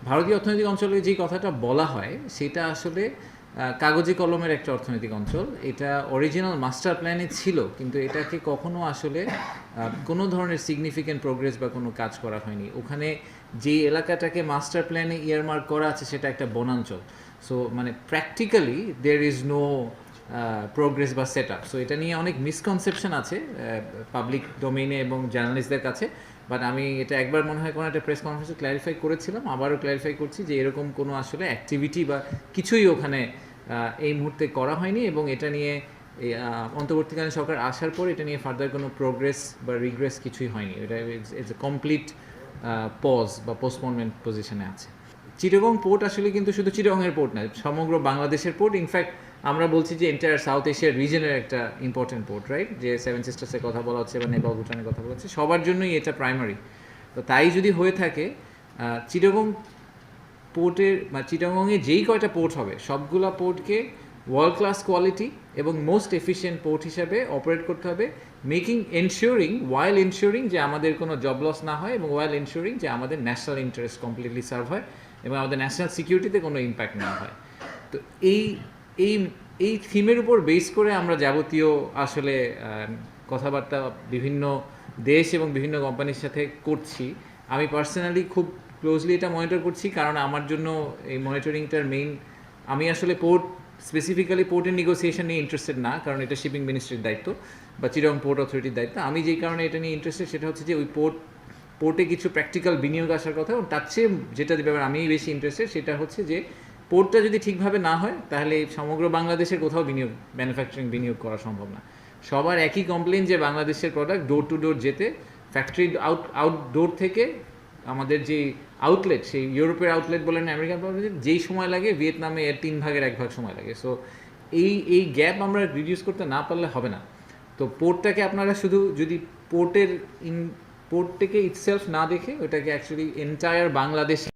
ভারতীয় অর্থনৈতিক অঞ্চলে যে কথাটা বলা হয় সেটা আসলে কাগজে কলমের একটা অর্থনৈতিক অঞ্চল। এটা অরিজিনাল মাস্টার প্ল্যানে ছিল, কিন্তু এটাকে কখনো আসলে কোনো ধরনের সিগনিফিক্যান্ট প্রোগ্রেস বা কোনো কাজ করা হয়নি। ওখানে যে এলাকাটাকে মাস্টার প্ল্যানে ইয়ারমার্ক করা আছে সেটা একটা বনাঞ্চল। সো মানে practically there is no progress বা সেট আপ। সো এটা নিয়ে অনেক মিসকনসেপশন আছে পাবলিক ডোমেইনে এবং জার্নালিস্টদের কাছে। বাট আমি এটা একবার মনে হয় কোনো একটা প্রেস কনফারেন্সে ক্ল্যারিফাই করেছিলাম, আবারও ক্ল্যারিফাই করছি যে এরকম কোনো আসলে অ্যাক্টিভিটি বা কিছুই ওখানে এই মুহূর্তে করা হয়নি, এবং এটা নিয়ে অন্তর্বর্তীকালীন সরকার আসার পর এটা নিয়ে ফার্দার কোনো প্রোগ্রেস বা রিগ্রেস কিছুই হয়নি। এটা ইটস এ কমপ্লিট পজ বা পোস্টপোনমেন্ট পজিশনে আছে। চিটাগং পোর্ট আসলে কিন্তু শুধু চিটাগংয়ের পোর্ট না, সমগ্র বাংলাদেশের পোর্ট। ইনফ্যাক্ট আমরা বলছি যে এন্টায়ার সাউথ এশিয়ার রিজনের একটা ইম্পর্টেন্ট পোর্ট, রাইট? যে সেভেন সিস্টার্সের কথা বলা হচ্ছে বা নেপাল ভুটানের কথা বলা হচ্ছে, সবার জন্যই এটা প্রাইমারি। তো তাই যদি হয়ে থাকে, চিটাগং পোর্টের বা চিটাগংয়ে যেই কয়টা পোর্ট হবে সবগুলা পোর্টকে ওয়ার্ল্ড ক্লাস কোয়ালিটি এবং মোস্ট এফিশিয়েন্ট পোর্ট হিসাবে অপারেট করতে হবে, ওয়াইল এনশিওরিং যে আমাদের কোনো জব লস না হয়, এবং ওয়াইল এনশিওরিং যে আমাদের ন্যাশনাল ইন্টারেস্ট কমপ্লিটলি সার্ভ হয় এবং আমাদের ন্যাশনাল সিকিউরিটিতে কোনো ইম্প্যাক্ট না হয়। তো এই এই এই থিমের উপর বেস করে আমরা যাবতীয় আসলে কথাবার্তা বিভিন্ন দেশ এবং বিভিন্ন কোম্পানির সাথে করছি। আমি পার্সোনালি খুব ক্লোজলি এটা মনিটর করছি, কারণ আমার জন্য এই মনিটরিংটার মেইন, আমি আসলে স্পেসিফিক্যালি পোর্টের নেগোসিয়েশন নিয়ে ইন্টারেস্টেড না, কারণ এটা শিপিং মিনিস্ট্রির দায়িত্ব বা চিটাগং পোর্ট অথরিটির দায়িত্ব। আমি যেই কারণে এটা নিয়ে ইন্টারেস্টেড সেটা হচ্ছে যে ওই পোর্টে কিছু প্র্যাকটিক্যাল বিনিয়োগ আসার কথা, এবং তার চেয়ে যেটা ব্যাপারে আমি বেশি ইন্টারেস্টেড সেটা হচ্ছে যে পোর্টটা যদি ঠিকভাবে না হয় তাহলে সমগ্র বাংলাদেশের কোথাও ম্যানুফ্যাকচারিং বিনিয়োগ করা সম্ভব না। সবার একই কমপ্লেন যে বাংলাদেশের প্রোডাক্ট ডোর টু ডোর যেতে, ফ্যাক্টরি আউটডোর থেকে আমাদের যে আউটলেট, সেই ইউরোপের আউটলেট বলেন, আমেরিকান আউটলেট, যেই সময় লাগে ভিয়েতনামে এর 3/1 সময় লাগে। সো এই গ্যাপ আমরা রিডিউস করতে না পারলে হবে না। তো পোর্টটাকে আপনারা শুধু যদি পোর্টটাকে ইটসেলফ না দেখে ওটাকে অ্যাকচুয়ালি এন্টায়ার বাংলাদেশ